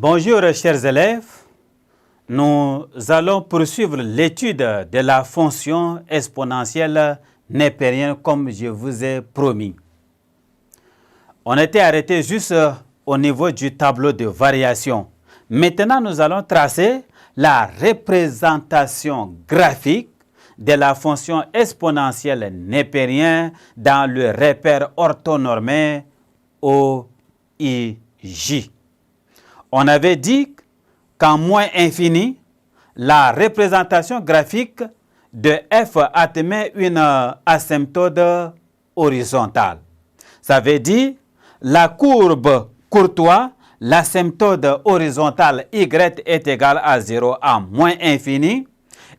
Bonjour chers élèves, nous allons poursuivre l'étude de la fonction exponentielle népérienne comme je vous ai promis. On était arrêté juste au niveau du tableau de variation. Maintenant, nous allons tracer la représentation graphique de la fonction exponentielle népérienne dans le repère orthonormé OIJ. On avait dit qu'en moins infini, la représentation graphique de f admet une asymptote horizontale. Ça veut dire la courbe courtoise, l'asymptote horizontale y est égale à 0 à moins infini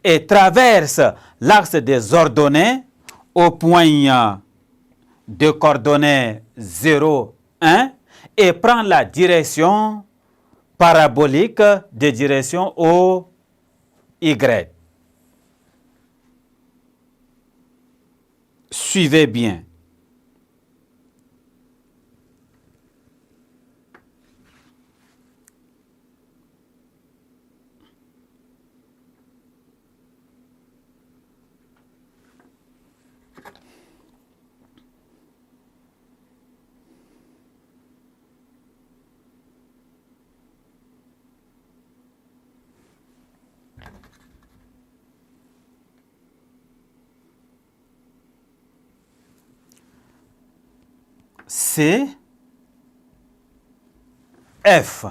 et traverse l'axe des ordonnées au point de coordonnées 0, 1 et prend la direction parabolique de direction au Y. Suivez bien. C'est F.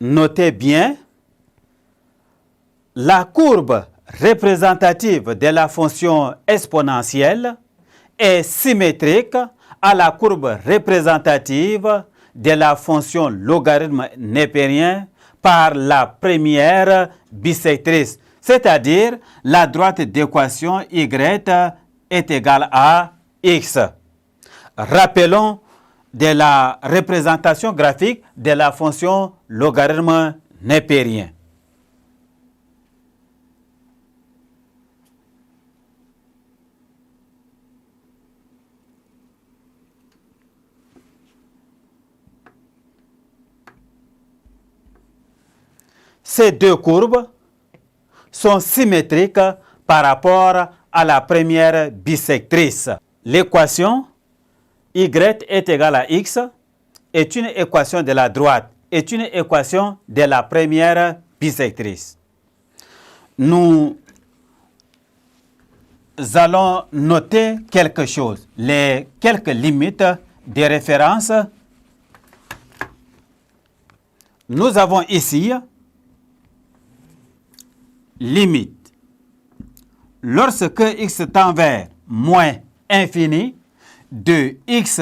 Notez bien, la courbe représentative de la fonction exponentielle est symétrique à la courbe représentative de la fonction logarithme népérien par la première bisectrice, c'est-à-dire la droite d'équation y est égale à x. Rappelons de la représentation graphique de la fonction logarithme népérien. Ces deux courbes sont symétriques par rapport à la première bisectrice. L'équation y est égal à x est une équation de la droite, est une équation de la première bisectrice. Nous allons noter quelque chose, les quelques limites de référence. Nous avons ici limite. Lorsque x tend vers moins infini, de x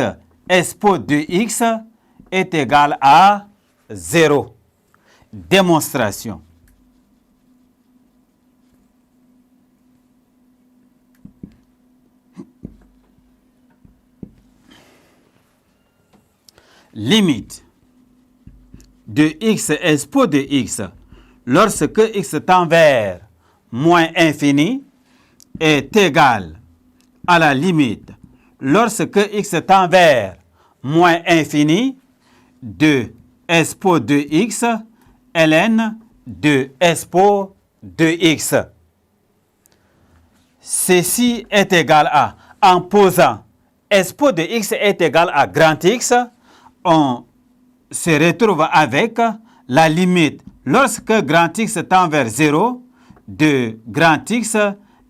expo de x est égal à 0. Démonstration. Limite de x expo de x lorsque x tend vers moins infini est égal à la limite lorsque x tend vers moins infini de expo de x ln de expo de x. Ceci est égal à, en posant expo de x est égal à grand X, on se retrouve avec la limite lorsque grand X tend vers 0 de grand X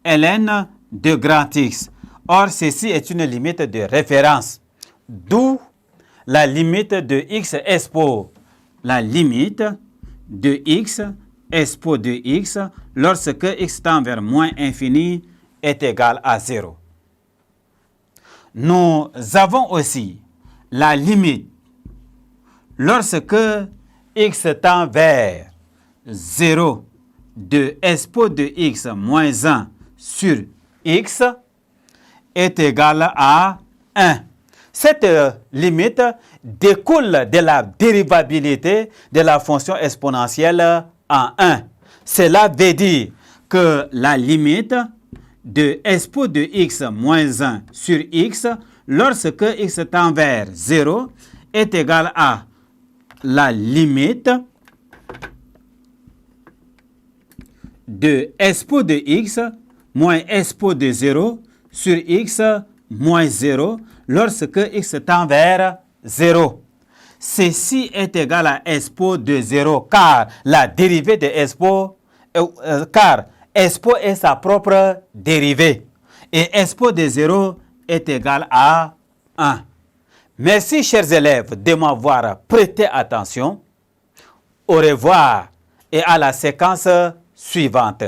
ln de grand X. Or, ceci est une limite de référence, d'où la limite de x expo. La limite de x expo de x lorsque x tend vers moins infini est égal à 0. Nous avons aussi la limite lorsque x tend vers 0 de expo de x moins 1 sur x est égal à 1. Cette limite découle de la dérivabilité de la fonction exponentielle en 1. Cela veut dire que la limite de expo de x moins 1 sur x lorsque x tend vers 0 est égal à la limite de expo de x moins expo de 0 sur x moins 0 lorsque x tend vers 0. Ceci est égal à expo de 0 car la dérivée de expo, car expo est sa propre dérivée et expo de 0 est égal à 1. Merci chers élèves de m'avoir prêté attention. Au revoir et à la séquence suivante.